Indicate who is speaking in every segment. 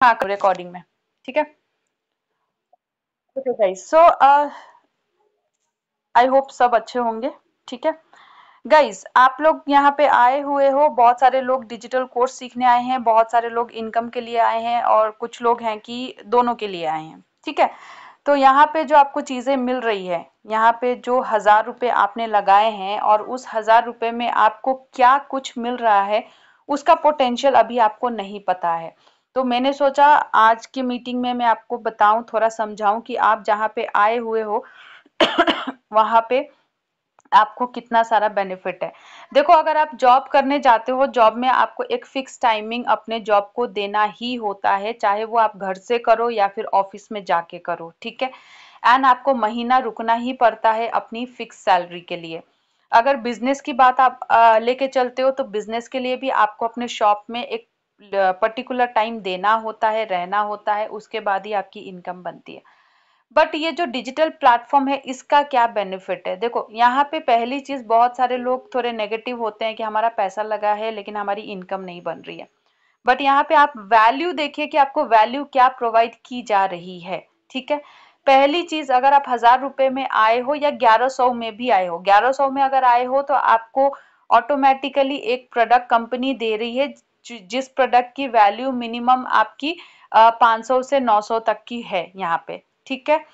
Speaker 1: हाँ रिकॉर्डिंग में, ठीक है। Okay guys, so I hope सब अच्छे होंगे, ठीक है। गाइस, आप लोग यहाँ पे आए हुए हो, बहुत सारे लोग डिजिटल कोर्स सीखने आए हैं, बहुत सारे लोग इनकम के लिए आए हैं और कुछ लोग हैं कि दोनों के लिए आए हैं, ठीक है। तो यहाँ पे जो आपको चीजें मिल रही है, यहाँ पे जो 1000 रुपए आपने लगाए हैं और उस 1000 रुपए में आपको क्या कुछ मिल रहा है, उसका पोटेंशियल अभी आपको नहीं पता है। तो मैंने सोचा आज की मीटिंग में मैं आपको बताऊं, थोड़ा समझाऊं कि आप जहाँ पे आए हुए हो वहां पे आपको कितना सारा बेनिफिट है। देखो, अगर आप जॉब करने जाते हो, जॉब में आपको एक फिक्स टाइमिंग अपने जॉब को देना ही होता है, चाहे वो आप घर से करो या फिर ऑफिस में जाके करो, ठीक है। एंड आपको महीना रुकना ही पड़ता है अपनी फिक्स सैलरी के लिए। अगर बिजनेस की बात आप लेके चलते हो तो बिजनेस के लिए भी आपको अपने शॉप में एक पर्टिकुलर टाइम देना होता है, रहना होता है, उसके बाद ही आपकी इनकम बनती है। बट ये जो डिजिटल प्लेटफॉर्म है, इसका क्या बेनिफिट है? देखो, यहाँ पे पहली चीज, बहुत सारे लोग थोड़े नेगेटिव होते हैं कि हमारा पैसा लगा है लेकिन हमारी इनकम नहीं बन रही है। बट यहाँ पे आप वैल्यू देखिए कि आपको वैल्यू क्या प्रोवाइड की जा रही है, ठीक है। पहली चीज, अगर आप 1000 रुपए में आए हो या 1100 में भी आए हो, 1100 में अगर आए हो तो आपको ऑटोमेटिकली एक प्रोडक्ट कंपनी दे रही है, जिस प्रोडक्ट की वैल्यू मिनिमम आपकी 500 से 900 तक की है यहाँ पे, ठीक है।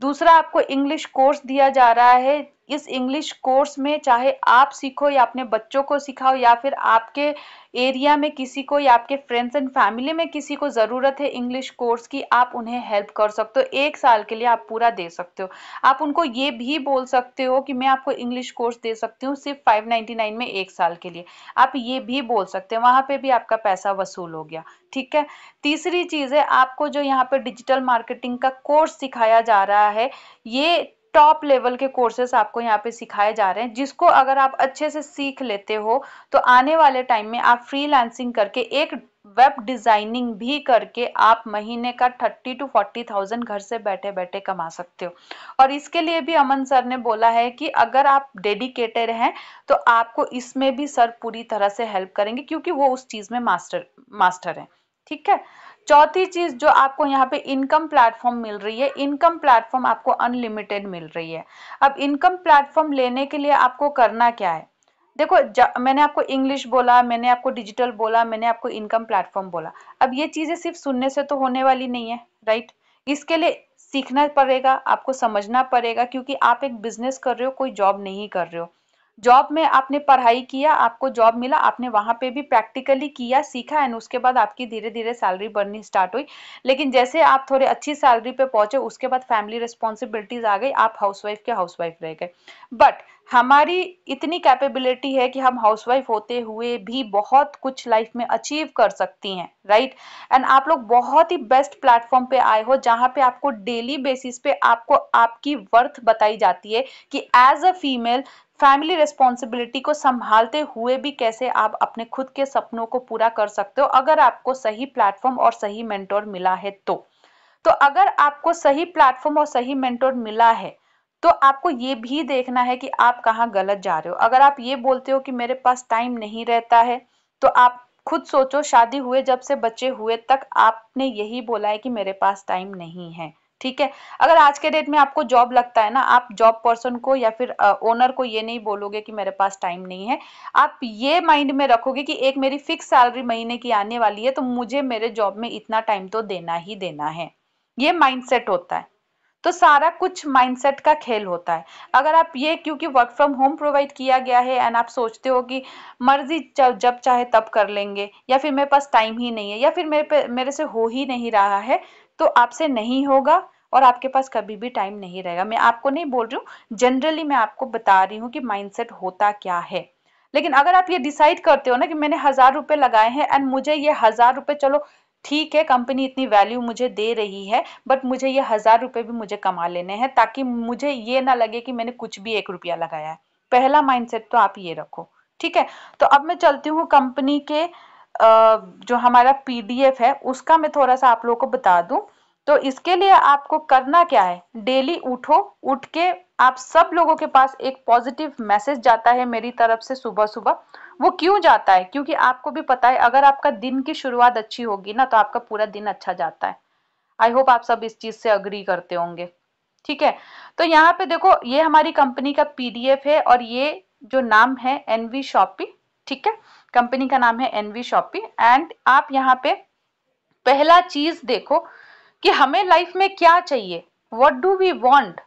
Speaker 1: दूसरा, आपको इंग्लिश कोर्स दिया जा रहा है। इस इंग्लिश कोर्स में चाहे आप सीखो या अपने बच्चों को सिखाओ या फिर आपके एरिया में किसी को या आपके फ्रेंड्स एंड फैमिली में किसी को ज़रूरत है इंग्लिश कोर्स की, आप उन्हें हेल्प कर सकते हो। 1 साल के लिए आप पूरा दे सकते हो। आप उनको ये भी बोल सकते हो कि मैं आपको इंग्लिश कोर्स दे सकती हूँ सिर्फ 599 में 1 साल के लिए। आप ये भी बोल सकते हैं, वहां पे भी आपका पैसा वसूल हो गया, ठीक है। तीसरी चीज है, आपको जो यहाँ पे डिजिटल मार्केटिंग का कोर्स सिखाया जा रहा है, ये टॉप लेवल के कोर्सेस आपको यहाँ पे सिखाए जा रहे हैं, जिसको अगर आप अच्छे से सीख लेते हो तो आने वाले टाइम में आप फ्रीलांसिंग करके, एक वेब डिजाइनिंग भी करके, आप महीने का 30 to 40,000 घर से बैठे बैठे कमा सकते हो। और इसके लिए भी अमन सर ने बोला है कि अगर आप डेडिकेटेड हैं तो आपको इसमें भी सर पूरी तरह से हेल्प करेंगे, क्योंकि वो उस चीज में मास्टर है, ठीक है। चौथी चीज, जो आपको यहाँ पे इनकम प्लेटफॉर्म मिल रही है, इनकम प्लेटफॉर्म आपको अनलिमिटेड मिल रही है। अब इनकम प्लेटफॉर्म लेने के लिए आपको करना क्या है? देखो, मैंने आपको इंग्लिश बोला, मैंने आपको डिजिटल बोला, मैंने आपको इनकम प्लेटफॉर्म बोला। अब ये चीजें सिर्फ सुनने से तो होने वाली नहीं है, राइट। इसके लिए सीखना पड़ेगा, आपको समझना पड़ेगा, क्योंकि आप एक बिजनेस कर रहे हो, कोई जॉब नहीं कर रहे हो। जॉब में आपने पढ़ाई किया, आपको जॉब मिला, आपने वहां पे भी प्रैक्टिकली किया, सीखा, एंड उसके बाद आपकी धीरे धीरे सैलरी बढ़नी स्टार्ट हुई। लेकिन जैसे आप थोड़े अच्छी सैलरी पे पहुंचे, उसके बाद फैमिली रिस्पॉन्सिबिलिटीज आ गई, आप हाउसवाइफ के हाउसवाइफ रह गए। बट हमारी इतनी कैपेबिलिटी है कि हम हाउसवाइफ होते हुए भी बहुत कुछ लाइफ में अचीव कर सकती हैं, राइट। एंड आप लोग बहुत ही बेस्ट प्लेटफॉर्म पे आए हो, जहां पे आपको डेली बेसिस पे आपको आपकी वर्थ बताई जाती है कि as a female family responsibility को संभालते हुए भी कैसे आप अपने खुद के सपनों को पूरा कर सकते हो, अगर आपको सही प्लेटफॉर्म और सही मेंटोर मिला है तो अगर आपको सही प्लेटफॉर्म और सही मेंटोर मिला है तो आपको ये भी देखना है कि आप कहाँ गलत जा रहे हो। अगर आप ये बोलते हो कि मेरे पास टाइम नहीं रहता है, तो आप खुद सोचो, शादी हुए जब से बच्चे हुए तक आपने यही बोला है कि मेरे पास टाइम नहीं है, ठीक है। अगर आज के डेट में आपको जॉब लगता है ना, आप जॉब पर्सन को या फिर ओनर को ये नहीं बोलोगे कि मेरे पास टाइम नहीं है। आप ये माइंड में रखोगे कि एक मेरी फिक्स सैलरी महीने की आने वाली है, तो मुझे मेरे जॉब में इतना टाइम तो देना ही देना है। ये माइंडसेट होता है। तो सारा कुछ माइंडसेट का खेल होता है। अगर आप ये, क्योंकि वर्क फ्रॉम होम प्रोवाइड किया गया है एंड आप सोचते हो कि मर्जी जब चाहे तब कर लेंगे, या फिर मेरे पास टाइम ही नहीं है, या फिर मेरे से हो ही नहीं रहा है, तो आपसे नहीं होगा और आपके पास कभी भी टाइम नहीं रहेगा। मैं आपको नहीं बोल रही हूँ, जनरली मैं आपको बता रही हूँ कि माइंडसेट होता क्या है। लेकिन अगर आप ये डिसाइड करते हो ना कि मैंने 1000 रुपए लगाए हैं एंड मुझे ये 1000 रुपए, चलो ठीक है, कंपनी इतनी वैल्यू मुझे दे रही है, बट मुझे ये 1000 रुपए भी मुझे कमा लेने हैं, ताकि मुझे ये ना लगे कि मैंने कुछ भी 1 रुपया लगाया है। पहला माइंडसेट तो आप ये रखो, ठीक है। तो अब मैं चलती हूँ कंपनी के जो हमारा पीडीएफ है उसका मैं थोड़ा सा आप लोगों को बता दूं। तो इसके लिए आपको करना क्या है, डेली उठो, उठ के आप सब लोगों के पास एक पॉजिटिव मैसेज जाता है मेरी तरफ से सुबह सुबह, वो क्यों जाता है? क्योंकि आपको भी पता है अगर आपका दिन की शुरुआत अच्छी होगी ना तो आपका पूरा दिन अच्छा जाता है। आई होप आप सब इस चीज से अग्री करते होंगे। ठीक है, तो यहाँ पे देखो ये हमारी कंपनी का पीडीएफ है और ये जो नाम है एनवी शॉपी। ठीक है, कंपनी का नाम है एनवी शॉपी। एंड आप यहाँ पे पहला चीज देखो कि हमें लाइफ में क्या चाहिए, व्हाट डू वी वांट।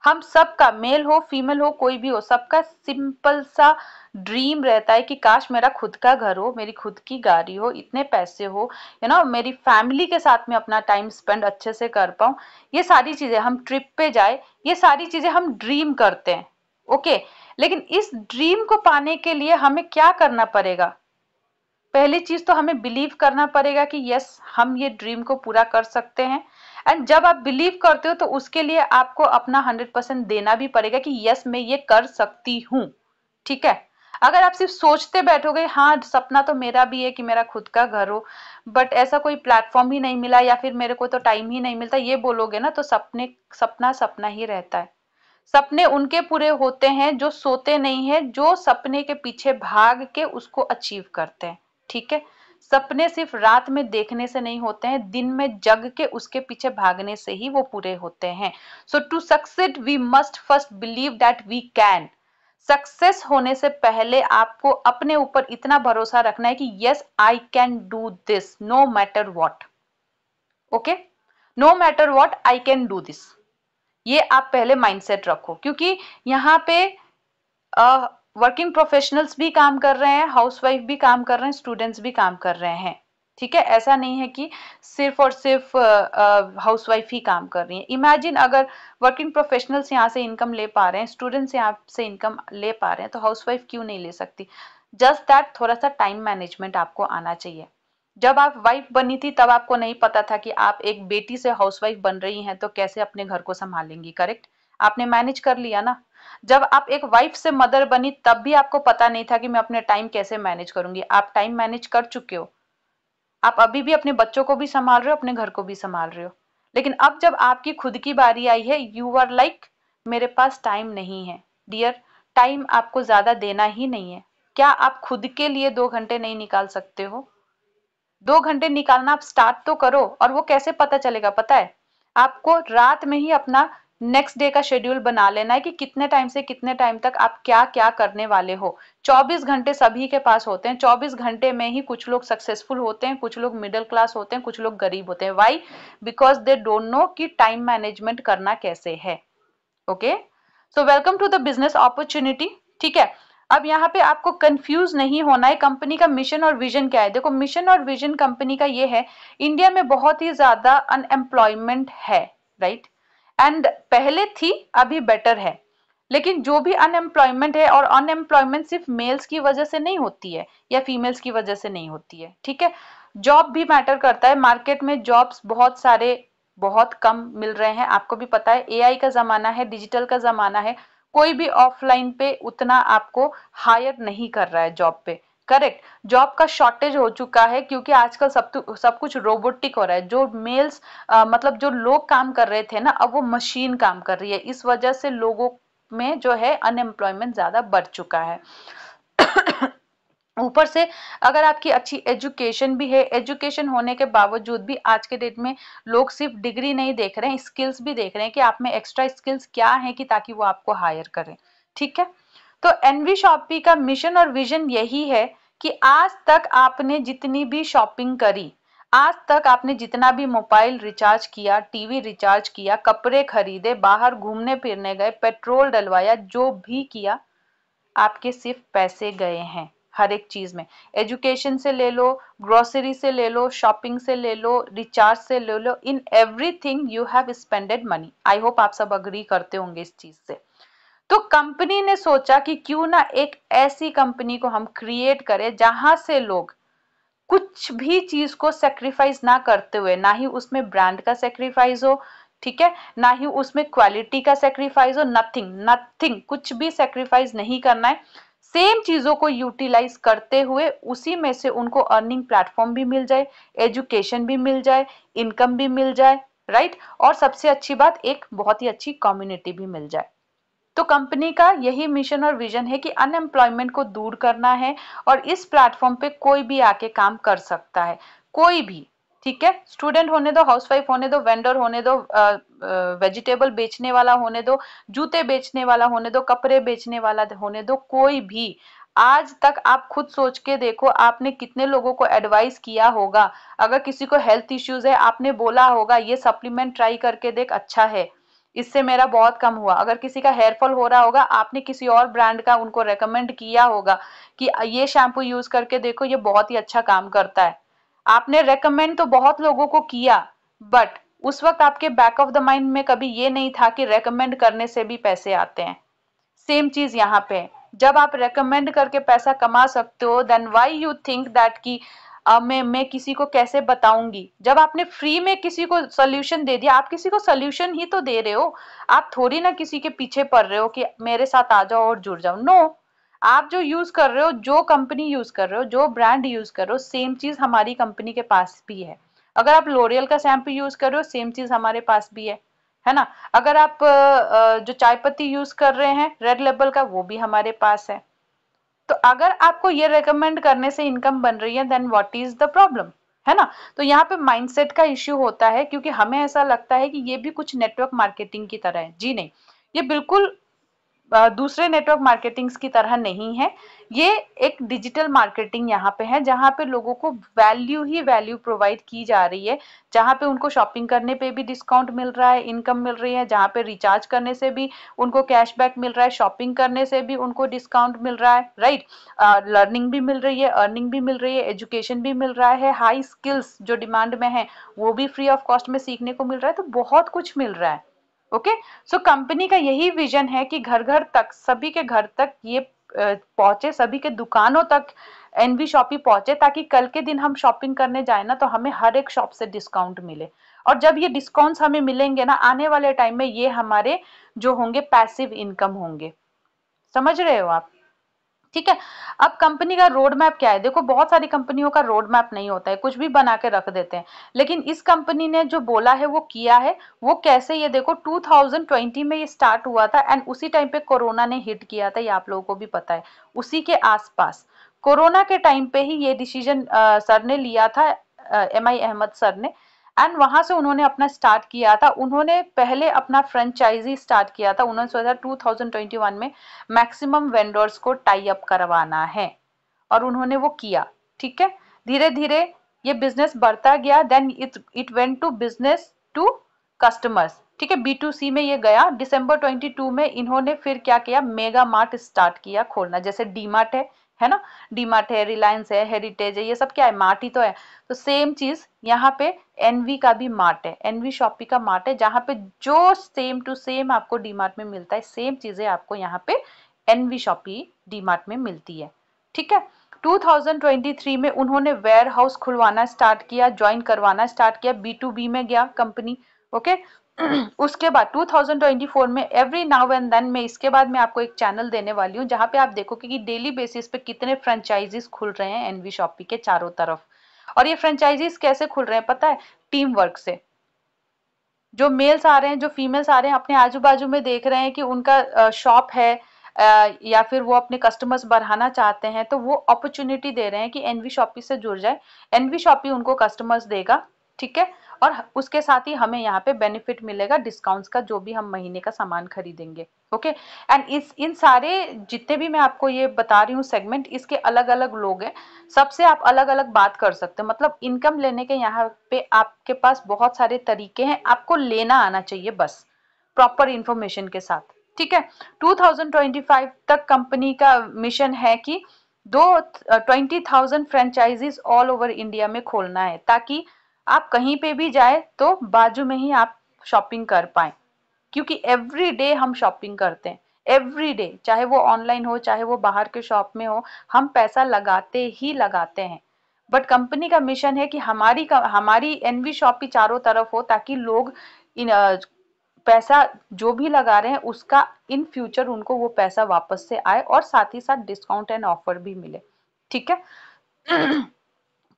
Speaker 1: हम सबका, मेल हो फीमेल हो कोई भी हो, सबका सिंपल सा ड्रीम रहता है कि काश मेरा खुद का घर हो, मेरी खुद की गाड़ी हो, इतने पैसे हो, मेरी फैमिली के साथ में अपना टाइम स्पेंड अच्छे से कर पाऊं। ये सारी चीजें, हम ट्रिप पे जाए, ये सारी चीजें हम ड्रीम करते हैं। ओके, लेकिन इस ड्रीम को पाने के लिए हमें क्या करना पड़ेगा? पहली चीज तो हमें बिलीव करना पड़ेगा कि यस हम ये ड्रीम को पूरा कर सकते हैं। एंड जब आप बिलीव करते हो तो उसके लिए आपको अपना 100% देना भी पड़ेगा कि यस मैं ये कर सकती हूँ। ठीक है, अगर आप सिर्फ सोचते बैठोगे हाँ सपना तो मेरा भी है कि मेरा खुद का घर हो, बट ऐसा कोई प्लेटफॉर्म ही नहीं मिला या फिर मेरे को तो टाइम ही नहीं मिलता, ये बोलोगे ना तो सपना सपना ही रहता है। सपने उनके पूरे होते हैं जो सोते नहीं है, जो सपने के पीछे भाग के उसको अचीव करते हैं। ठीक है, सपने सिर्फ रात में देखने से नहीं होते हैं, दिन में जग के उसके पीछे भागने से ही वो पूरे होते हैं। So to succeed we must first believe that we can. Success होने से पहले आपको अपने ऊपर इतना भरोसा रखना है कि yes I can do this no matter what. Okay, no matter what I can do this, ये आप पहले माइंडसेट रखो। क्योंकि यहाँ पे वर्किंग प्रोफेशनल्स भी काम कर रहे हैं, हाउसवाइफ भी काम कर रहे हैं, स्टूडेंट्स भी काम कर रहे हैं। ठीक है, ऐसा नहीं है कि सिर्फ और सिर्फ हाउसवाइफ ही काम कर रही है। इमेजिन अगर वर्किंग प्रोफेशनल्स यहाँ से इनकम ले पा रहे हैं, स्टूडेंट्स यहाँ से इनकम ले पा रहे हैं, तो हाउसवाइफ क्यों नहीं ले सकती? जस्ट दैट थोड़ा सा टाइम मैनेजमेंट आपको आना चाहिए। जब आप वाइफ बनी थी तब आपको नहीं पता था कि आप एक बेटी से हाउसवाइफ बन रही हैं तो कैसे अपने घर को संभालेंगी। करेक्ट, आपने मैनेज कर लिया ना। जब आप एक वाइफ से मदर बनी तब भी आपको पता नहीं था कि मैं अपने टाइम कैसे मैनेज करूंगी। आप टाइम मैनेज कर चुके हो, आप अभी भी अपने बच्चों को भी संभाल रहे हो, अपने घर को भी संभाल रहे हो। लेकिन अब जब आपकी खुद की बारी आई है, यू आर लाइक मेरे पास टाइम नहीं है। डियर, टाइम आपको ज्यादा देना ही नहीं है। क्या आप खुद के लिए 2 घंटे नहीं निकाल सकते हो? 2 घंटे निकालना आप स्टार्ट तो करो। और वो कैसे पता चलेगा पता है? आपको रात में ही अपना नेक्स्ट डे का शेड्यूल बना लेना है कि कितने टाइम से कितने टाइम तक आप क्या क्या करने वाले हो। 24 घंटे सभी के पास होते हैं, 24 घंटे में ही कुछ लोग सक्सेसफुल होते हैं, कुछ लोग मिडिल क्लास होते हैं, कुछ लोग गरीब होते हैं। Why? Because they don't know कि टाइम मैनेजमेंट करना कैसे है। Okay, so welcome to the business opportunity. ठीक है, अब यहाँ पे आपको कंफ्यूज नहीं होना है। कंपनी का मिशन और विजन क्या है? देखो, मिशन और विजन कंपनी का ये है, इंडिया में बहुत ही ज्यादा अनएम्प्लॉयमेंट है, राइट? एंड पहले थी, अभी बेटर है। लेकिन जो भी अनएम्प्लॉयमेंट है, और अनएम्प्लॉयमेंट सिर्फ मेल्स की वजह से नहीं होती है या फीमेल्स की वजह से नहीं होती है। ठीक है, जॉब भी मैटर करता है। मार्केट में जॉब्स बहुत सारे बहुत कम मिल रहे हैं, आपको भी पता है। एआई का जमाना है, डिजिटल का जमाना है, कोई भी ऑफलाइन पे उतना आपको हायर नहीं कर रहा है जॉब पे। करेक्ट, जॉब का शॉर्टेज हो चुका है क्योंकि आजकल सब कुछ रोबोटिक हो रहा है। जो मेल्स मतलब जो लोग काम कर रहे थे ना, अब वो मशीन काम कर रही है। इस वजह से लोगों में जो है अनएम्प्लॉयमेंट ज्यादा बढ़ चुका है। ऊपर से अगर आपकी अच्छी एजुकेशन भी है, एजुकेशन होने के बावजूद भी आज के डेट में लोग सिर्फ डिग्री नहीं देख रहे हैं, स्किल्स भी देख रहे हैं कि आप में एक्स्ट्रा स्किल्स क्या है कि ताकि वो आपको हायर करें। ठीक है, तो एनवी शॉपी का मिशन और विजन यही है कि आज तक आपने जितनी भी शॉपिंग करी, आज तक आपने जितना भी मोबाइल रिचार्ज किया, टीवी रिचार्ज किया, कपड़े खरीदे, बाहर घूमने फिरने गए, पेट्रोल डलवाया, जो भी किया, आपके सिर्फ पैसे गए हैं। हर एक चीज में, एजुकेशन से ले लो, ग्रोसरी से ले लो, शॉपिंग से ले लो, रिचार्ज से ले लो, in everything you have spended money. I hope आप सब अग्री करते होंगे इस चीज से। तो कंपनी ने सोचा कि क्यों ना एक ऐसी कंपनी को हम क्रिएट करें जहां से लोग कुछ भी चीज को सेक्रीफाइस ना करते हुए, ना ही उसमें ब्रांड का सेक्रीफाइस हो, ठीक है, ना ही उसमें क्वालिटी का सेक्रीफाइस हो, नथिंग नथिंग, कुछ भी सेक्रीफाइस नहीं करना है। सेम चीजों को यूटिलाइज करते हुए उसी में से उनको अर्निंग प्लेटफॉर्म भी मिल जाए, एजुकेशन भी मिल जाए, इनकम भी मिल जाए, राइट? और सबसे अच्छी बात, एक बहुत ही अच्छी कम्युनिटी भी मिल जाए। तो कंपनी का यही मिशन और विजन है कि अनएम्प्लॉयमेंट को दूर करना है और इस प्लेटफॉर्म पे कोई भी आके काम कर सकता है, कोई भी, ठीक है, स्टूडेंट होने दो, हाउसवाइफ होने दो, वेंडर होने दो, वेजिटेबल बेचने वाला होने दो, जूते बेचने वाला होने दो, कपड़े बेचने वाला होने दो, कोई भी। आज तक आप खुद सोच के देखो, आपने कितने लोगों को एडवाइस किया होगा। अगर किसी को हेल्थ इश्यूज है, आपने बोला होगा ये सप्लीमेंट ट्राई करके देख, अच्छा है, इससे मेरा बहुत कम हुआ। अगर किसी का हेयर फॉल हो रहा होगा, आपने किसी और ब्रांड का उनको रेकमेंड किया होगा कि ये शैम्पू यूज करके देखो, ये बहुत ही अच्छा काम करता है। आपने रेकमेंड तो बहुत लोगों को किया, बट उस वक्त आपके बैक ऑफ द माइंड में कभी ये नहीं था कि रेकमेंड करने से भी पैसे आते हैं। सेम चीज यहाँ पे, जब आप रेकमेंड करके पैसा कमा सकते हो, then why you think that कि मैं किसी को कैसे बताऊंगी। जब आपने फ्री में किसी को सोल्यूशन दे दिया, आप किसी को सोल्यूशन ही तो दे रहे हो, आप थोड़ी ना किसी के पीछे पड़ रहे हो कि मेरे साथ आ जाओ और जुड़ जाओ। नो, आप जो यूज कर रहे हो, जो कंपनी यूज कर रहे हो, जो ब्रांड यूज कर रहे हो, सेम चीज हमारी कंपनी के पास भी है। अगर आप लोरियल का शैम्पू यूज कर रहे हो, सेम चीज हमारे पास भी है ना। अगर आप जो चाय पत्ती यूज कर रहे हैं रेड लेबल का, वो भी हमारे पास है। तो अगर आपको ये रेकमेंड करने से इनकम बन रही है, then what is the problem, है ना। तो यहाँ पे माइंडसेट का इश्यू होता है, क्योंकि हमें ऐसा लगता है कि ये भी कुछ नेटवर्क मार्केटिंग की तरह है। जी नहीं, ये बिल्कुल दूसरे नेटवर्क मार्केटिंग्स की तरह नहीं है। ये एक डिजिटल मार्केटिंग यहाँ पे है, जहाँ पे लोगों को वैल्यू ही वैल्यू प्रोवाइड की जा रही है, जहाँ पे उनको शॉपिंग करने पे भी डिस्काउंट मिल रहा है, इनकम मिल रही है, जहाँ पे रिचार्ज करने से भी उनको कैशबैक मिल रहा है, शॉपिंग करने से भी उनको डिस्काउंट मिल रहा है, राइट। लर्निंग भी मिल रही है, अर्निंग भी मिल रही है, एजुकेशन भी मिल रहा है, हाई स्किल्स जो डिमांड में है वो भी फ्री ऑफ कॉस्ट में सीखने को मिल रहा है, तो बहुत कुछ मिल रहा है। ओके, सो कंपनी का यही विजन है कि घर घर तक, सभी के घर तक ये पहुंचे, सभी के दुकानों तक एनवी शॉपी पहुंचे, ताकि कल के दिन हम शॉपिंग करने जाए ना, तो हमें हर एक शॉप से डिस्काउंट मिले। और जब ये डिस्काउंट्स हमें मिलेंगे ना, आने वाले टाइम में ये हमारे जो होंगे पैसिव इनकम होंगे। समझ रहे हो आप? ठीक है। अब कंपनी का रोड मैप क्या है? देखो, बहुत सारी कंपनियों का रोड मैप नहीं होता है, कुछ भी बना के रख देते हैं, लेकिन इस कंपनी ने जो बोला है वो किया है। वो कैसे, ये देखो 2020 में ये स्टार्ट हुआ था, एंड उसी टाइम पे कोरोना ने हिट किया था, ये आप लोगों को भी पता है। उसी के आसपास कोरोना के टाइम पे ही ये डिसीजन सर ने लिया था, MI अहमद सर ने, एंड वहां से उन्होंने अपना स्टार्ट किया था। उन्होंने पहले अपना फ्रेंचाइजी स्टार्ट किया था, उन्होंने सोचा 2021 में मैक्सिमम वेंडर्स को टाई अप करवाना है, और उन्होंने वो किया। ठीक है, धीरे धीरे ये बिजनेस बढ़ता गया, then it went to business to customers. ठीक है, B2C में ये गया। दिसंबर 22 में इन्होंने फिर क्या किया, मेगा मार्ट स्टार्ट किया खोलना, जैसे डी मार्ट है ना, डी मार्ट है, रिलायंस है, हेरिटेज है, ये सब क्या है, मार्ट ही तो है। तो सेम चीज यहाँ पे एनवी का भी मार्ट है, एनवी शॉपी का मार्ट है, जहाँ पे जो सेम टू सेम आपको डी मार्ट में मिलता है, सेम चीजें आपको यहाँ पे एनवी शॉपी डी मार्ट में मिलती है। ठीक है, 2023 में उन्होंने वेयर हाउस खुलवाना स्टार्ट किया, ज्वाइन करवाना स्टार्ट किया, B2B में गया कंपनी। ओके, उसके बाद 2024 में एवरी नाउ एंड देन, मैं इसके बाद मैं आपको एक चैनल देने वाली हूँ, जहां पे आप देखोगे कि डेली बेसिस पे कितने फ्रेंचाइजीज खुल रहे हैं एनवी शॉपी के चारों तरफ। और ये फ्रेंचाइजीज कैसे खुल रहे हैं पता है? टीम वर्क से। जो मेल्स आ रहे हैं, जो फीमेल्स आ रहे हैं, अपने आजू बाजू में देख रहे हैं कि उनका शॉप है, या फिर वो अपने कस्टमर्स बढ़ाना चाहते हैं, तो वो अपॉर्चुनिटी दे रहे हैं कि एनवी शॉपी से जुड़ जाए, एनवी शॉपी उनको कस्टमर्स देगा। ठीक है, और उसके साथ ही हमें यहाँ पे बेनिफिट मिलेगा डिस्काउंट्स का, जो भी हम महीने का सामान खरीदेंगे। ओके, एंड इन सारे जितने भी मैं आपको ये बता रही हूँ सेगमेंट, इसके अलग अलग लोग हैं, सबसे आप अलग अलग बात कर सकते हो। मतलब इनकम लेने के यहाँ पे आपके पास बहुत सारे तरीके हैं, आपको लेना आना चाहिए बस प्रॉपर इंफॉर्मेशन के साथ। ठीक है, 2025 तक कंपनी का मिशन है कि 20,000 फ्रेंचाइजीज ऑल ओवर इंडिया में खोलना है, ताकि आप कहीं पे भी जाए तो बाजू में ही आप शॉपिंग कर पाए। क्योंकि एवरी डे हम शॉपिंग करते हैं, एवरी डे, चाहे वो ऑनलाइन हो, चाहे वो बाहर के शॉप में हो, हम पैसा लगाते ही लगाते हैं। बट कंपनी का मिशन है कि हमारी एनवी शॉपी चारों तरफ हो, ताकि लोग इन पैसा जो भी लगा रहे हैं उसका इन फ्यूचर उनको वो पैसा वापस से आए, और साथ ही साथ डिस्काउंट एंड ऑफर भी मिले। ठीक है,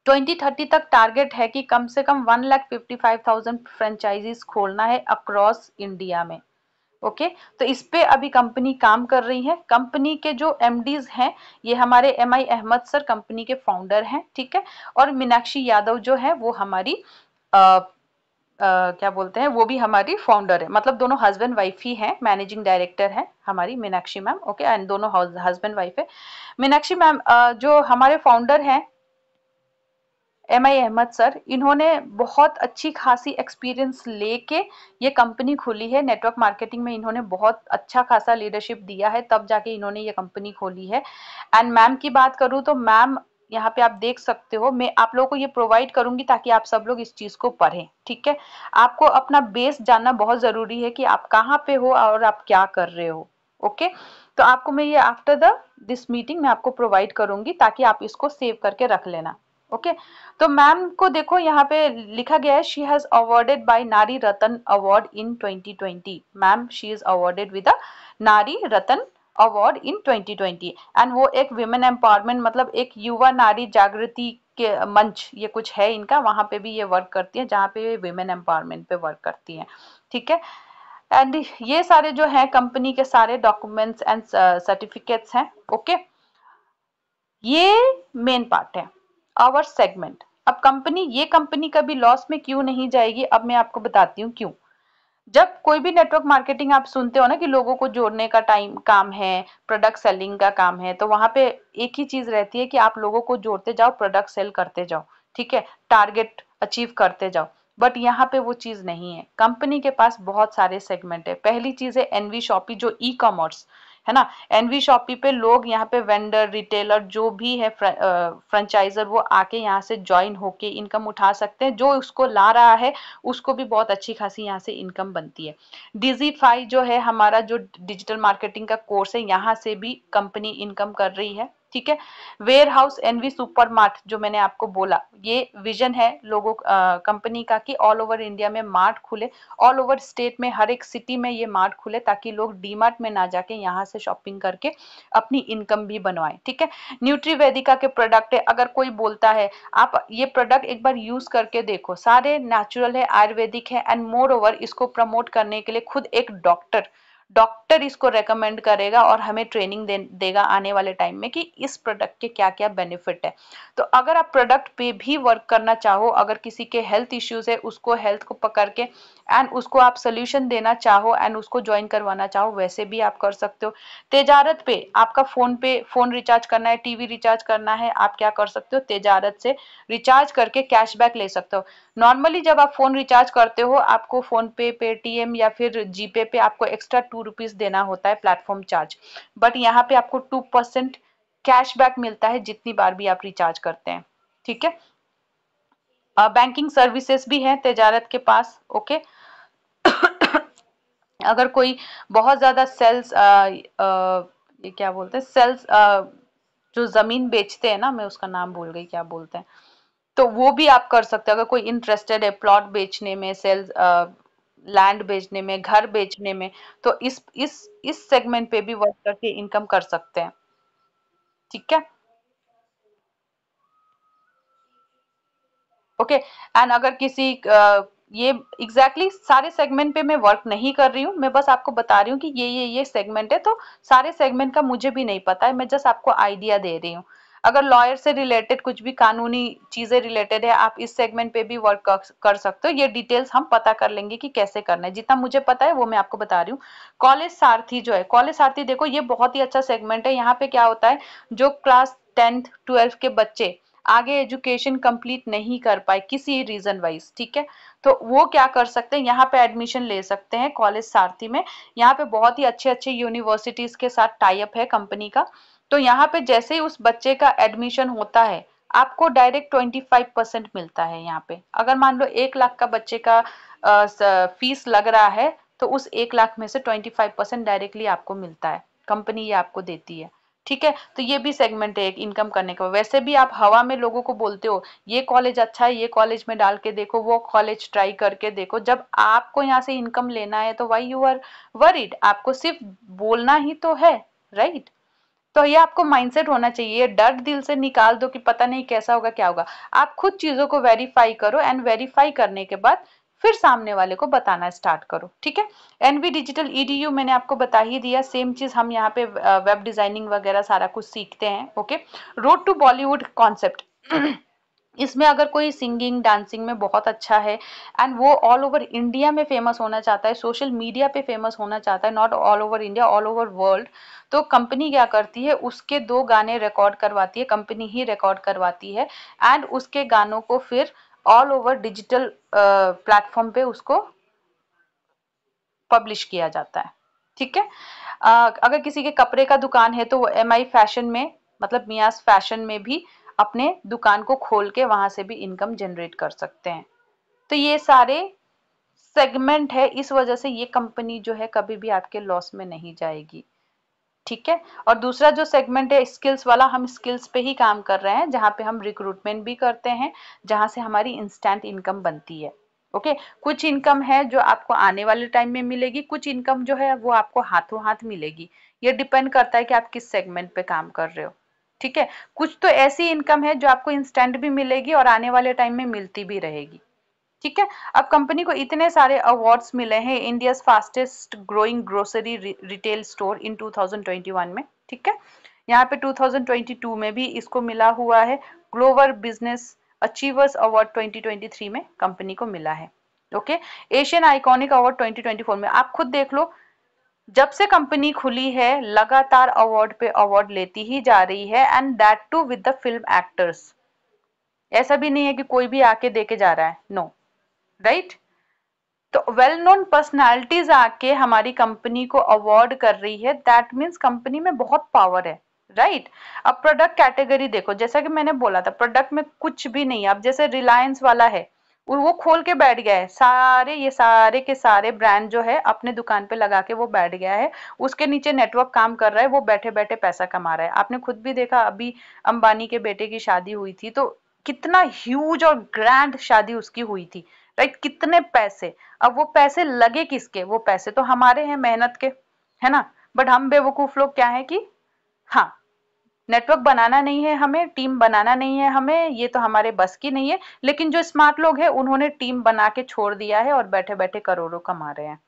Speaker 1: 2030 तक टारगेट है कि कम से कम 1,55,000 फ्रेंचाइजीज खोलना है अक्रॉस इंडिया में। ओके तो इस पे अभी कंपनी काम कर रही है। कंपनी के जो एमडीज हैं ये हमारे एमआई अहमद सर कंपनी के फाउंडर हैं, ठीक है। और मीनाक्षी यादव जो है वो हमारी क्या बोलते हैं, वो भी हमारी फाउंडर है, मतलब दोनों हस्बैंड वाइफ ही हैं। मैनेजिंग डायरेक्टर है हमारी मीनाक्षी मैम, ओके, एंड दोनों हस्बैंड वाइफ है। मीनाक्षी मैम जो हमारे फाउंडर हैं एमआई अहमद सर, इन्होंने बहुत अच्छी खासी एक्सपीरियंस लेके ये कंपनी खोली है। नेटवर्क मार्केटिंग में इन्होंने बहुत अच्छा खासा लीडरशिप दिया है, तब जाके इन्होंने ये कंपनी खोली है। एंड मैम की बात करूँ तो मैम यहाँ पे आप देख सकते हो, मैं आप लोगों को ये प्रोवाइड करूंगी ताकि आप सब लोग इस चीज को पढ़ें, ठीक है। आपको अपना बेस जानना बहुत जरूरी है कि आप कहाँ पे हो और आप क्या कर रहे हो, ओके। तो आपको मैं ये आफ्टर द दिस मीटिंग मैं आपको प्रोवाइड करूंगी ताकि आप इसको सेव करके रख लेना, ओके। तो मैम को देखो यहाँ पे लिखा गया है, she has awarded by Nari Ratna award in 2020। Ma'am she is awarded with a Nari Ratna award in 2020 and वो एक विमेन एम्पावरमेंट, मतलब एक युवा नारी जागृति के मंच, ये कुछ है इनका, वहां पे भी ये वर्क करती है जहाँ पे विमेन एम्पावरमेंट पे वर्क करती है, ठीक है। एंड ये सारे जो है कंपनी के सारे डॉक्यूमेंट्स एंड सर्टिफिकेट्स हैं, ओके। ये मेन पार्ट है आवर सेगमेंट। अब कंपनी, ये कंपनी कभी लॉस में क्यों नहीं जाएगी, अब मैं आपको बताती हूँ क्यों। जब कोई भी नेटवर्क मार्केटिंग आप सुनते हो ना कि लोगों को जोड़ने का टाइम काम है, प्रोडक्ट सेलिंग का काम है, तो वहां पे एक ही चीज रहती है कि आप लोगों को जोड़ते जाओ, प्रोडक्ट सेल करते जाओ, ठीक है, टारगेट अचीव करते जाओ। बट यहाँ पे वो चीज नहीं है। कंपनी के पास बहुत सारे सेगमेंट है। पहली चीज है एनवी शॉपी, जो ई कॉमर्स है ना। एनवी शॉपी पे लोग यहाँ पे वेंडर, रिटेलर जो भी है, फ्रेंचाइजर, वो आके यहाँ से ज्वाइन होके इनकम उठा सकते हैं। जो उसको ला रहा है उसको भी बहुत अच्छी खासी यहाँ से इनकम बनती है। डिजीफाई जो है हमारा, जो डिजिटल मार्केटिंग का कोर्स है, यहाँ से भी कंपनी इनकम कर रही है, ठीक है। Warehouse NV super mart, जो मैंने आपको बोला, ये विजन है लोगों कंपनी का कि ऑल ओवर इंडिया में मार्ट खुले, ऑल ओवर स्टेट में हर एक सिटी में ये मार्ट खुले, ताकि लोग डी मार्ट में ना जाके यहाँ से शॉपिंग करके अपनी इनकम भी बनवाएं, ठीक है। न्यूट्री वेदिका के प्रोडक्ट है, अगर कोई बोलता है आप ये प्रोडक्ट एक बार यूज करके देखो, सारे नेचुरल है, आयुर्वेदिक है, एंड मोर ओवर इसको प्रमोट करने के लिए खुद एक डॉक्टर इसको रेकमेंड करेगा और हमें ट्रेनिंग देगा आने वाले टाइम में कि इस प्रोडक्ट के क्या क्या बेनिफिट है। तो अगर आप प्रोडक्ट पे भी वर्क करना चाहो, अगर किसी के हेल्थ इश्यूज है, उसको हेल्थ को पकड़ के एंड उसको आप सोल्यूशन देना चाहो एंड उसको ज्वाइन करवाना चाहो, वैसे भी आप कर सकते हो। तेजारत पे आपका फोन रिचार्ज करना है, टीवी रिचार्ज करना है, आप क्या कर सकते हो, तेजारत से रिचार्ज करके कैशबैक ले सकते हो। नॉर्मली जब आप फोन रिचार्ज करते हो, आपको फोन पे, पेटीएम या फिर जीपे पे आपको एक्स्ट्रा 2 रुपीज देना होता है प्लेटफॉर्म चार्ज, बट यहाँ पे आपको 2% कैशबैक मिलता है जितनी बार भी आप रिचार्ज करते हैं, ठीक है। बैंकिंग सर्विसेज भी है तेजारत के पास, ओके। अगर कोई बहुत ज्यादा सेल्स ये क्या बोलते हैं, सेल्स जो जमीन बेचते हैं ना, मैं उसका नाम भूल गई क्या बोलते हैं, तो वो भी आप कर सकते हो। अगर कोई इंटरेस्टेड है प्लॉट बेचने में, सेल्स लैंड बेचने में, घर बेचने में, तो इस सेगमेंट पे भी वर्क करके इनकम कर सकते हैं, ठीक है, ओके। एंड अगर किसी ये एग्जैक्टली सारे सेगमेंट पे मैं वर्क नहीं कर रही हूँ, मैं बस आपको बता रही हूँ कि ये सेगमेंट है, तो सारे सेगमेंट का मुझे भी नहीं पता है, मैं जस्ट आपको आइडिया दे रही हूँ। अगर लॉयर से रिलेटेड कुछ भी कानूनी चीजें रिलेटेड है, आप इस सेगमेंट पे भी वर्क कर सकते हो। ये डिटेल्स हम पता कर लेंगे कि कैसे करना है, जितना मुझे पता है वो मैं आपको बता रही हूँ। कॉलेज सारथी जो है, कॉलेज सारथी देखो ये बहुत ही अच्छा सेगमेंट है। यहाँ पे क्या होता है, जो क्लास 10th 12th के बच्चे आगे एजुकेशन कंप्लीट नहीं कर पाए किसी रीजन वाइज, ठीक है, तो वो क्या कर सकते हैं, यहाँ पे एडमिशन ले सकते हैं कॉलेज सारथी में। यहाँ पे बहुत ही अच्छे अच्छे यूनिवर्सिटीज के साथ टाई अप है कंपनी का। तो यहाँ पे जैसे ही उस बच्चे का एडमिशन होता है, आपको डायरेक्ट 25% मिलता है। यहाँ पे अगर मान लो 1 लाख का बच्चे का फीस लग रहा है, तो उस 1 लाख में से 25% डायरेक्टली आपको मिलता है, कंपनी ये आपको देती है, ठीक है। तो ये भी सेगमेंट है एक इनकम करने का। वैसे भी आप हवा में लोगों को बोलते हो ये कॉलेज अच्छा है, ये कॉलेज में डाल के देखो, वो कॉलेज ट्राई करके देखो, जब आपको यहाँ से इनकम लेना है तो वाई यू आर वरीड, आपको सिर्फ बोलना ही तो है, राइट। तो ये आपको माइंडसेट होना चाहिए, डर दिल से निकाल दो कि पता नहीं कैसा होगा क्या होगा। आप खुद चीजों को वेरीफाई करो एंड वेरीफाई करने के बाद फिर सामने वाले को बताना स्टार्ट करो, ठीक है। एनवी डिजिटल EDU मैंने आपको बता ही दिया, सेम चीज हम यहाँ पे वेब डिजाइनिंग वगैरह सारा कुछ सीखते हैं, okay. Road to Bollywood concept, इसमें अगर कोई सिंगिंग डांसिंग में बहुत अच्छा है एंड वो ऑल ओवर इंडिया में फेमस होना चाहता है, सोशल मीडिया पे फेमस होना चाहता है, not all over India, all over world, तो कंपनी क्या करती है, उसके 2 गाने रिकॉर्ड करवाती है, कंपनी ही रिकॉर्ड करवाती है एंड उसके गानों को फिर ऑल ओवर डिजिटल प्लेटफॉर्म पे उसको पब्लिश किया जाता है, ठीक है। अगर किसी के कपड़े का दुकान है तो वो MI फैशन में, मतलब मियाज फैशन में भी अपने दुकान को खोल के वहां से भी इनकम जनरेट कर सकते हैं। तो ये सारे सेगमेंट है, इस वजह से ये कंपनी जो है कभी भी आपके लॉस में नहीं जाएगी, ठीक है। और दूसरा जो सेगमेंट है स्किल्स वाला, हम स्किल्स पे ही काम कर रहे हैं, जहां पे हम रिक्रूटमेंट भी करते हैं, जहां से हमारी इंस्टेंट इनकम बनती है, ओके। कुछ इनकम है जो आपको आने वाले टाइम में मिलेगी, कुछ इनकम जो है वो आपको हाथों हाथ मिलेगी, ये डिपेंड करता है कि आप किस सेगमेंट पे काम कर रहे हो, ठीक है। कुछ तो ऐसी इनकम है जो आपको इंस्टेंट भी मिलेगी और आने वाले टाइम में मिलती भी रहेगी, ठीक है। अब कंपनी को इतने सारे अवार्ड्स मिले हैं, India's fastest growing grocery retail store in 2021 में, ठीक है। यहाँ पे 2022 में भी इसको मिला हुआ है, ग्लोबल बिजनेस अचीवर्स अवार्ड 2023 में कंपनी को मिला है, ओके। एशियन आइकॉनिक अवार्ड 2024 में, आप खुद देख लो, जब से कंपनी खुली है लगातार अवार्ड पे अवार्ड लेती ही जा रही है, and that too with the film actors. ऐसा भी नहीं है कि कोई भी आके देके जा रहा है, नो, राइट। तो वेल नोन पर्सनालिटीज आके हमारी कंपनी को अवार्ड कर रही है, दैट मीन्स कंपनी में बहुत पावर है, राइट। अब प्रोडक्ट कैटेगरी देखो, जैसा कि मैंने बोला था प्रोडक्ट में कुछ भी नहीं है। अब जैसे रिलायंस वाला है, वो खोल के बैठ गया है, सारे ये सारे के सारे ब्रांड जो है अपने दुकान पे लगा के वो बैठ गया है, उसके नीचे नेटवर्क काम कर रहा है, वो बैठे बैठे पैसा कमा रहा है। आपने खुद भी देखा, अभी अंबानी के बेटे की शादी हुई थी, तो कितना ह्यूज और ग्रैंड शादी उसकी हुई थी, राइट, कितने पैसे। अब वो पैसे लगे किसके, वो पैसे तो हमारे हैं, मेहनत के, है ना। बट हम बेवकूफ लोग क्या है कि हाँ, नेटवर्क बनाना नहीं है हमें, टीम बनाना नहीं है हमें, ये तो हमारे बस की नहीं है। लेकिन जो स्मार्ट लोग हैं उन्होंने टीम बना के छोड़ दिया है और बैठे बैठे करोड़ों कमा रहे हैं।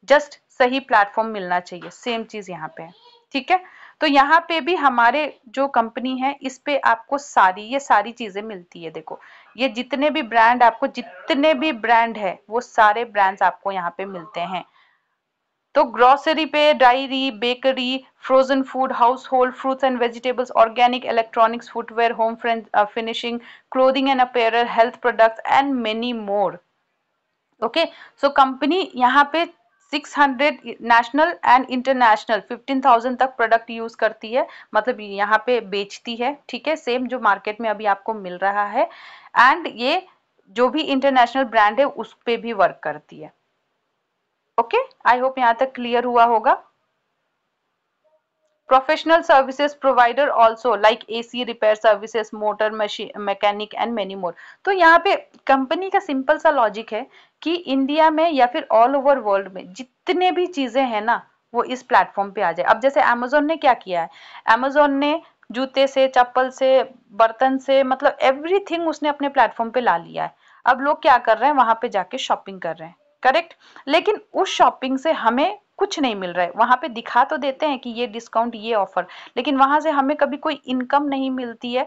Speaker 1: जस्ट सही प्लेटफॉर्म मिलना चाहिए, सेम चीज यहाँ पे है, ठीक है। तो यहाँ पे भी हमारे जो कंपनी है इस पे आपको ये सारी चीजें मिलती है। देखो, ये जितने भी ब्रांड आपको, जितने भी ब्रांड है वो सारे ब्रांड्स आपको यहाँ पे मिलते हैं। तो ग्रोसरी पे diary, bakery, frozen food, house hold, fruits and vegetables, organic, electronics, footwear, home finishing, clothing and apparel, health products and many more, okay. So company यहाँ पे 600 नेशनल एंड इंटरनेशनल 15,000 तक प्रोडक्ट यूज करती है, मतलब यहाँ पे बेचती है, ठीक है। सेम जो मार्केट में अभी आपको मिल रहा है, एंड ये जो भी इंटरनेशनल ब्रांड है उस पे भी वर्क करती है, ओके। आई होप यहाँ तक क्लियर हुआ होगा। Professional services provider also like AC repair services, motor mechanic and many more। तो यहाँ पे कंपनी का सिंपल सा लॉजिक है कि इंडिया में या फिर ऑल ओवर वर्ल्ड में जितने भी चीजें हैं ना वो इस प्लेटफॉर्म पे आ जाए। अब जैसे अमेजोन ने क्या किया है, अमेजोन ने जूते से, चप्पल से, बर्तन से, मतलब एवरीथिंग उसने अपने प्लेटफॉर्म पे ला लिया है। अब लोग क्या कर रहे हैं, वहां पे जाके शॉपिंग कर रहे हैं, करेक्ट। लेकिन उस शॉपिंग से हमें कुछ नहीं मिल रहा है, वहां पे दिखा तो देते हैं कि ये डिस्काउंट, ये ऑफर, लेकिन वहां से हमें कभी कोई इनकम नहीं मिलती है,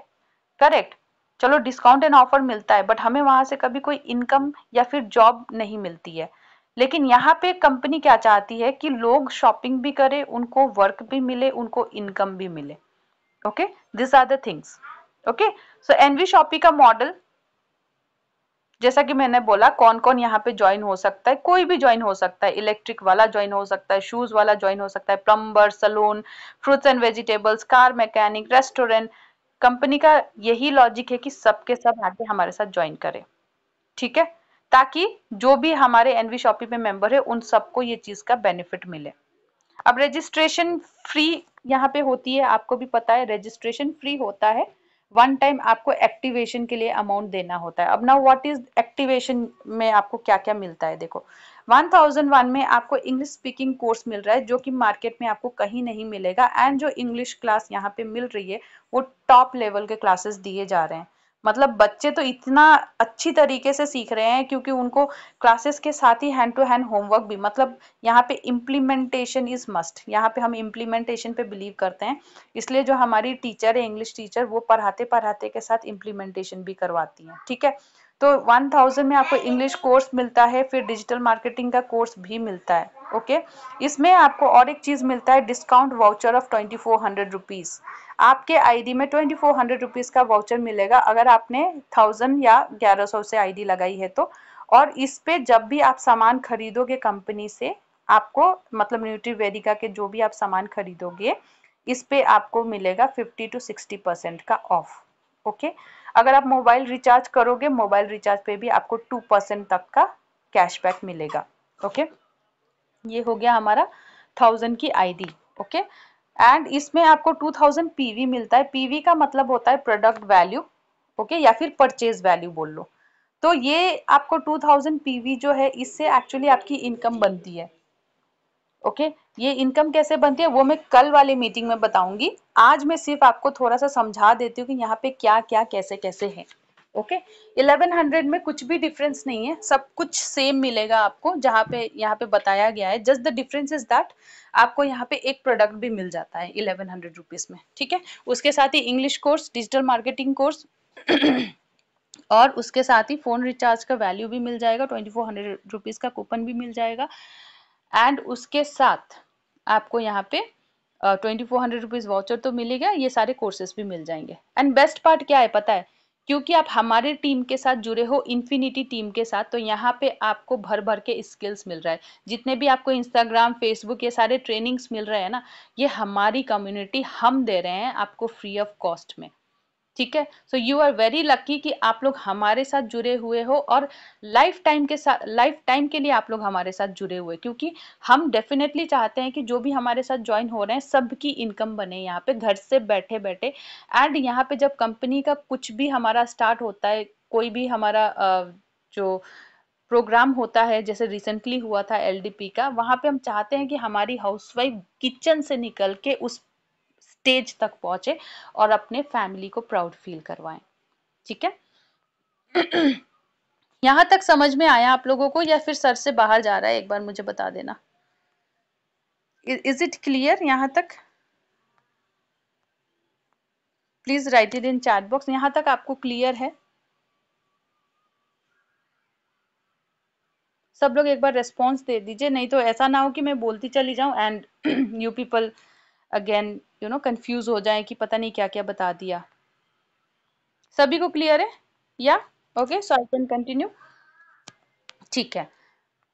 Speaker 1: करेक्ट। चलो डिस्काउंट एंड ऑफर मिलता है बट हमें वहां से कभी कोई इनकम या फिर जॉब नहीं मिलती है। लेकिन यहाँ पे कंपनी क्या चाहती है कि लोग शॉपिंग भी करें, उनको वर्क भी मिले, उनको इनकम भी मिले, okay. This are the things, okay. So NV shoppy का मॉडल, जैसा कि मैंने बोला, कौन कौन यहाँ पे ज्वाइन हो सकता है, कोई भी ज्वाइन हो सकता है, इलेक्ट्रिक वाला ज्वाइन हो सकता है, शूज वाला ज्वाइन हो सकता है, plumber, salon, fruits and vegetables, car mechanic, restaurant. Company का यही लॉजिक है कि सबके सब आके हमारे साथ ज्वाइन करें, ठीक है, ताकि जो भी हमारे एनवी शॉपी पे मेंबर है उन सबको ये चीज का बेनिफिट मिले। अब रजिस्ट्रेशन फ्री यहाँ पे होती है, आपको भी पता है रजिस्ट्रेशन फ्री होता है, वन टाइम आपको एक्टिवेशन के लिए अमाउंट देना होता है। अब ना व्हाट इज एक्टिवेशन में आपको क्या क्या मिलता है, देखो 1001 में आपको इंग्लिश स्पीकिंग कोर्स मिल रहा है जो कि मार्केट में आपको कहीं नहीं मिलेगा, एंड जो इंग्लिश क्लास यहाँ पे मिल रही है वो टॉप लेवल के क्लासेस दिए जा रहे हैं। मतलब बच्चे तो इतना अच्छी तरीके से सीख रहे हैं क्योंकि उनको क्लासेस के साथ ही हैंड टू हैंड होमवर्क भी, मतलब यहाँ पे इम्प्लीमेंटेशन इज मस्ट, यहाँ पे हम इम्प्लीमेंटेशन पे बिलीव करते हैं, इसलिए जो हमारी टीचर है इंग्लिश टीचर वो पढ़ाते पढ़ाते के साथ इम्प्लीमेंटेशन भी करवाती है। ठीक है, तो 1000 में आपको इंग्लिश कोर्स मिलता है, फिर डिजिटल मार्केटिंग का कोर्स भी मिलता है। ओके, इसमें आपको और एक चीज मिलता है, डिस्काउंट वाउचर ऑफ 2400 रुपीज। आपके आईडी में 2400 रुपीज का वाउचर मिलेगा अगर आपने 1000 या 1100 से आईडी लगाई है तो। और इस पे जब भी आप सामान खरीदोगे कंपनी से, आपको मतलब न्यूट्रीवेदिका के जो भी आप सामान खरीदोगे, इस पे आपको मिलेगा 50 to 60% का ऑफ। ओके, अगर आप मोबाइल रिचार्ज करोगे, मोबाइल रिचार्ज पे भी आपको 2% तक का कैशबैक मिलेगा। ओके, ये हो गया हमारा 1000 की आईडी। ओके, एंड इसमें आपको 2000 पीवी मिलता है। पीवी का मतलब होता है प्रोडक्ट वैल्यू, ओके, या फिर परचेज वैल्यू बोल लो। तो ये आपको 2000 पीवी जो है, इससे एक्चुअली आपकी इनकम बनती है। ओके, ये इनकम कैसे बनती है वो मैं कल वाले मीटिंग में बताऊंगी। आज मैं सिर्फ आपको थोड़ा सा समझा देती हूँ कि यहाँ पे क्या क्या कैसे कैसे है। ओके, 1100 में कुछ भी डिफरेंस नहीं है, सब कुछ सेम मिलेगा आपको जहाँ पे यहाँ पे बताया गया है। Just the difference is that आपको यहाँ पे एक प्रोडक्ट भी मिल जाता है 1100 रुपीज में। ठीक है, उसके साथ ही English course, digital marketing course और उसके साथ ही फोन रिचार्ज का वैल्यू भी मिल जाएगा, 2400 रुपीज का कूपन भी मिल जाएगा। एंड उसके साथ आपको यहाँ पे 2400 रुपीज वाउचर तो मिलेगा, ये सारे कोर्सेज भी मिल जाएंगे। एंड बेस्ट पार्ट क्या है पता है, क्योंकि आप हमारे टीम के साथ जुड़े हो, इन्फिनिटी टीम के साथ, तो यहाँ पे आपको भर भर के स्किल्स मिल रहा है। जितने भी आपको इंस्टाग्राम, फेसबुक, ये सारे ट्रेनिंग्स मिल रहे हैं ना, ये हमारी कम्युनिटी हम दे रहे हैं आपको फ्री ऑफ कॉस्ट में। ठीक है, so you are very lucky कि आप लोग हमारे साथ जुड़े हुए हो, और लाइफ टाइम के साथ, लाइफ टाइम के लिए आप लोग हमारे साथ जुड़े हुए, क्योंकि हम डेफिनेटली चाहते हैं कि जो भी हमारे साथ ज्वाइन हो रहे हैं सबकी इनकम बने यहाँ पे घर से बैठे बैठे। एंड यहाँ पे जब कंपनी का कुछ भी हमारा स्टार्ट होता है, कोई भी हमारा जो प्रोग्राम होता है, जैसे रिसेंटली हुआ था एलडीपी का, वहां पे हम चाहते हैं कि हमारी हाउसवाइफ किचन से निकल के उस स्टेज तक पहुंचे और अपने फैमिली को प्राउड फील करवाएं। ठीक है, यहां तक समझ में आया आप लोगों को या फिर सर से बाहर जा रहा है, एक बार मुझे बता देना। इज इट क्लियर यहां तक? Please right it in chat box, यहां तक आपको क्लियर है? सब लोग एक बार रेस्पॉन्स दे दीजिए, नहीं तो ऐसा ना हो कि मैं बोलती चली जाऊं and you people again confuse हो जाए कि पता नहीं क्या क्या बता दिया। सभी को क्लियर है या? Okay, so I can continue. ठीक है,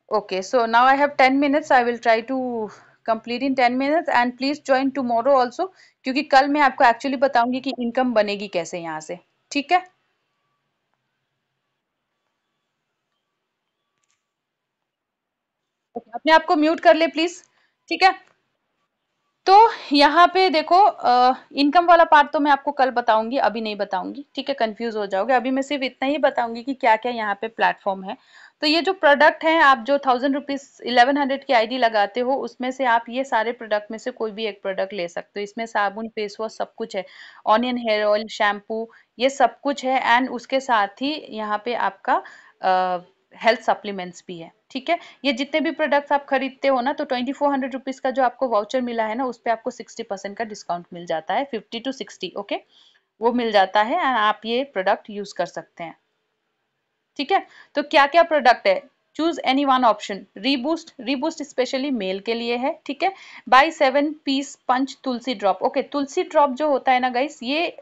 Speaker 1: okay, so now I have 10 minutes, I will try to complete in 10 minutes and please join tomorrow also, क्योंकि कल मैं आपको एक्चुअली बताऊंगी कि इनकम बनेगी कैसे यहाँ से। ठीक है, अपने आप को म्यूट कर ले प्लीज। ठीक है, तो यहाँ पे देखो, इनकम वाला पार्ट तो मैं आपको कल बताऊंगी, अभी नहीं बताऊंगी। ठीक है, कंफ्यूज हो जाओगे। अभी मैं सिर्फ इतना ही बताऊंगी कि क्या क्या यहाँ पे प्लेटफॉर्म है। तो ये जो प्रोडक्ट है, आप जो 1000 रुपीज 1100 की आईडी लगाते हो, उसमें से आप ये सारे प्रोडक्ट में से कोई भी एक प्रोडक्ट ले सकते हो। इसमें साबुन, फेस वॉश, सब कुछ है, ऑनियन हेयर ऑयल, शैम्पू, ये सब कुछ है। एंड उसके साथ ही यहाँ पे आपका हेल्थ सप्लीमेंट्स भी है। ठीक है, ये जितने भी प्रोडक्ट्स आप खरीदते हो ना, तो 2400 रुपीज का जो आपको वाउचर मिला है ना, उस पर आपको 60% का डिस्काउंट मिल जाता है, 50 to 60। ओके, वो मिल जाता है एंड आप ये प्रोडक्ट यूज कर सकते हैं। ठीक है, तो क्या क्या प्रोडक्ट है, choose any one option. Reboost, reboost specially male के लिए है। ठीक है, बाय 7 पीस पंच तुलसी ड्रॉप। ओके, तुलसी ड्रॉप जो होता है ना गाइस, ये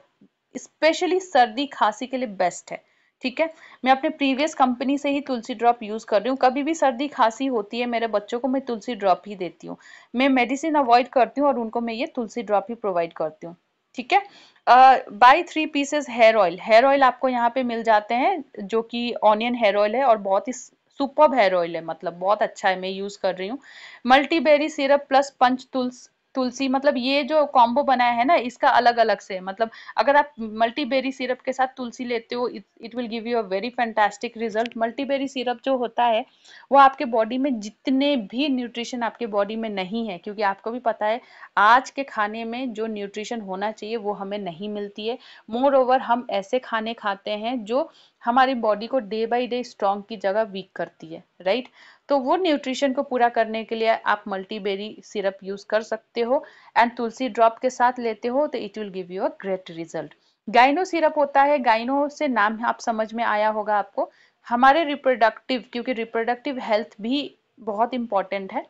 Speaker 1: स्पेशली सर्दी खांसी के लिए बेस्ट है। ठीक है, मैं अपने प्रीवियस कंपनी से ही तुलसी ड्रॉप यूज कर रही हूँ। कभी भी सर्दी खांसी होती है मेरे बच्चों को, मैं तुलसी ड्रॉप ही देती हूँ। मैं मेडिसिन अवॉइड करती हूँ और उनको मैं ये तुलसी ड्रॉप ही प्रोवाइड करती हूँ। ठीक है, buy 3 pieces hair oil. Hair oil आपको यहाँ पे मिल जाते हैं, जो कि ऑनियन हेयर ऑयल है और बहुत ही सुपर्ब हेयर ऑयल है, मतलब बहुत अच्छा है, मैं यूज कर रही हूँ। मल्टीबेरी सिरप प्लस पंच तुल्स तुलसी, मतलब ये जो कॉम्बो बनाया है ना इसका अलग अलग से, मतलब अगर आप मल्टीबेरी सिरप के साथ तुलसी लेते हो it will give you a very fantastic result. Multiberry syrup जो होता है वो आपके बॉडी में जितने भी न्यूट्रिशन आपके बॉडी में नहीं है, क्योंकि आपको भी पता है आज के खाने में जो न्यूट्रिशन होना चाहिए वो हमें नहीं मिलती है। मोर ओवर हम ऐसे खाने खाते हैं जो हमारी बॉडी को डे बाई डे स्ट्रॉन्ग की जगह वीक करती है, राइट। तो वो न्यूट्रिशन को पूरा करने के लिए आप मल्टीबेरी सिरप यूज कर सकते हो एंड तुलसी ड्रॉप के साथ लेते हो तो it will give you a great result. Gyno syrup होता है, गाइनो से नाम आप समझ में आया होगा आपको, हमारे रिप्रोडक्टिव, क्योंकि रिप्रोडक्टिव हेल्थ भी बहुत इंपॉर्टेंट है।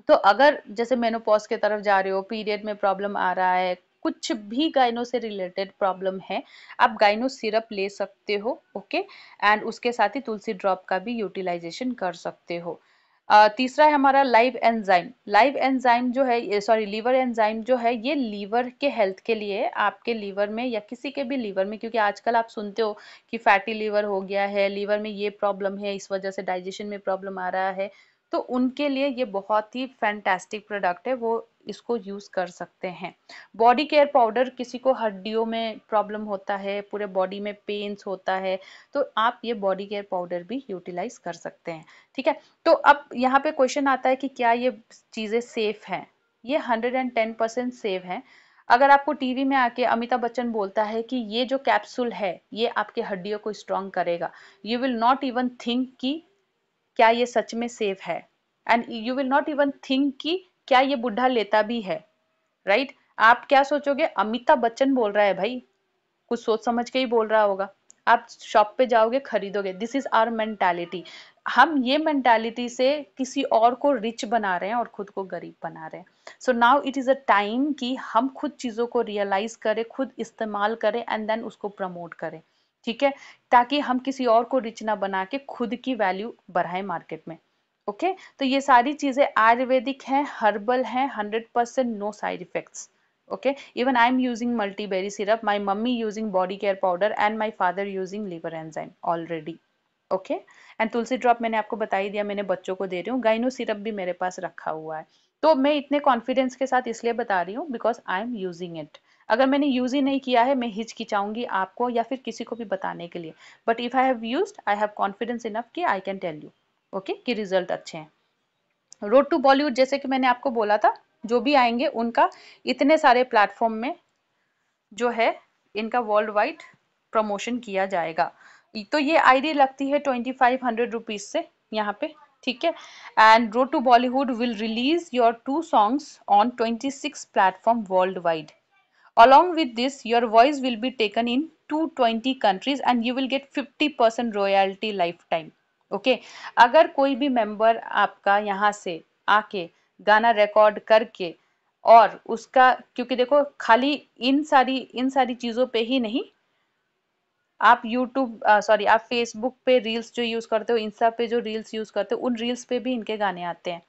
Speaker 1: तो अगर जैसे मेनोपॉज के तरफ जा रहे हो, पीरियड में प्रॉब्लम आ रहा है, कुछ भी गाइनो से रिलेटेड प्रॉब्लम है, आप गाइनो सिरप ले सकते हो, ओके। एंड उसके साथ ही तुलसी ड्रॉप का भी यूटिलाइजेशन कर सकते हो। तीसरा है हमारा लाइव एंजाइम। लाइव एंजाइम जो है, सॉरी लीवर एंजाइम जो है, ये लीवर के हेल्थ के लिए, आपके लीवर में या किसी के भी लीवर में, क्योंकि आजकल आप सुनते हो कि फैटी लीवर हो गया है, लीवर में ये प्रॉब्लम है, इस वजह से डाइजेशन में प्रॉब्लम आ रहा है, तो उनके लिए ये बहुत ही फैंटास्टिक प्रोडक्ट है, वो इसको यूज कर सकते हैं। बॉडी केयर पाउडर, किसी को हड्डियों में प्रॉब्लम होता है, पूरे बॉडी में पेन्स होता है, तो आप ये बॉडी केयर पाउडर भी यूटिलाइज कर सकते हैं, ठीक है। तो अब यहाँ पे क्वेश्चन आता है कि क्या ये चीजें सेफ हैं? ये 110% सेफ है। अगर आपको टीवी में आके अमिताभ बच्चन बोलता है कि ये जो कैप्सूल है ये आपके हड्डियों को स्ट्रॉन्ग करेगा, you will not even think कि क्या ये सच में सेफ है, and you will not even think कि क्या ये बुढ़ा लेता भी है, राइट। आप क्या सोचोगे, अमिताभ बच्चन बोल रहा है भाई, कुछ सोच समझ के ही बोल रहा होगा। आप शॉप पे जाओगे, खरीदोगे। This is our mentality. हम ये मेंटालिटी से किसी और को रिच बना रहे हैं और खुद को गरीब बना रहे हैं। So now it is a time कि हम खुद चीजों को रियलाइज करें, खुद इस्तेमाल करें एंड देन उसको प्रमोट करें, ठीक है, ताकि हम किसी और को रिच ना बना के खुद की वैल्यू बढ़ाएं मार्केट में, ओके। तो ये सारी चीजें आयुर्वेदिक हैं, हर्बल हैं, 100% no side effects, okay. Even I'm using multiberry syrup, my mummy using body care powder and my father using liver enzyme already, okay. And Tulsi drop मैंने आपको बता ही दिया, मैंने बच्चों को दे रही हूँ। गाइनो सिरप भी मेरे पास रखा हुआ है। तो मैं इतने कॉन्फिडेंस के साथ इसलिए बता रही हूँ because I am using it. अगर मैंने यूज ही नहीं किया है, मैं हिचकिचाऊंगी आपको या फिर किसी को भी बताने के लिए, but if I have used, I have confidence enough कि I can tell you, okay, कि रिजल्ट अच्छे हैं। रोड टू बॉलीवुड जैसे कि मैंने आपको बोला था, जो भी आएंगे उनका इतने सारे प्लेटफॉर्म में जो है इनका वर्ल्ड वाइड प्रमोशन किया जाएगा। तो ये आईडी लगती है 2500 रुपीज से यहाँ पे, ठीक है। And road to Bollywood will release your 2 songs on 26 platform worldwide. Along with this, your voice will be taken in 220 countries and you will get 50% royalty lifetime. Okay? अगर कोई भी मेंबर आपका यहाँ से आके गाना रिकॉर्ड करके और उसका, क्योंकि देखो खाली इन सारी चीजों पे ही नहीं, आप यूट्यूब सॉरी आप फेसबुक पे रील्स जो यूज करते हो, इंस्टा पे जो रील्स यूज करते हो, उन रील्स पे भी इनके गाने आते हैं।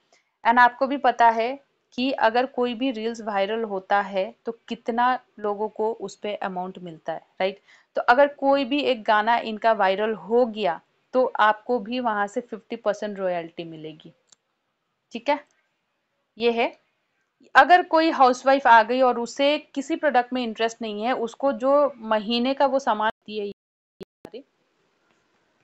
Speaker 1: एंड आपको भी पता है कि अगर कोई भी रील्स वायरल होता है तो कितना लोगों को उस पे अमाउंट मिलता है, राइट। तो अगर कोई भी एक गाना इनका वायरल हो गया तो आपको भी वहां से 50% रॉयल्टी मिलेगी, ठीक है। ये है। अगर कोई हाउसवाइफ आ गई और उसे किसी प्रोडक्ट में इंटरेस्ट नहीं है, उसको जो महीने का वो सामान दिए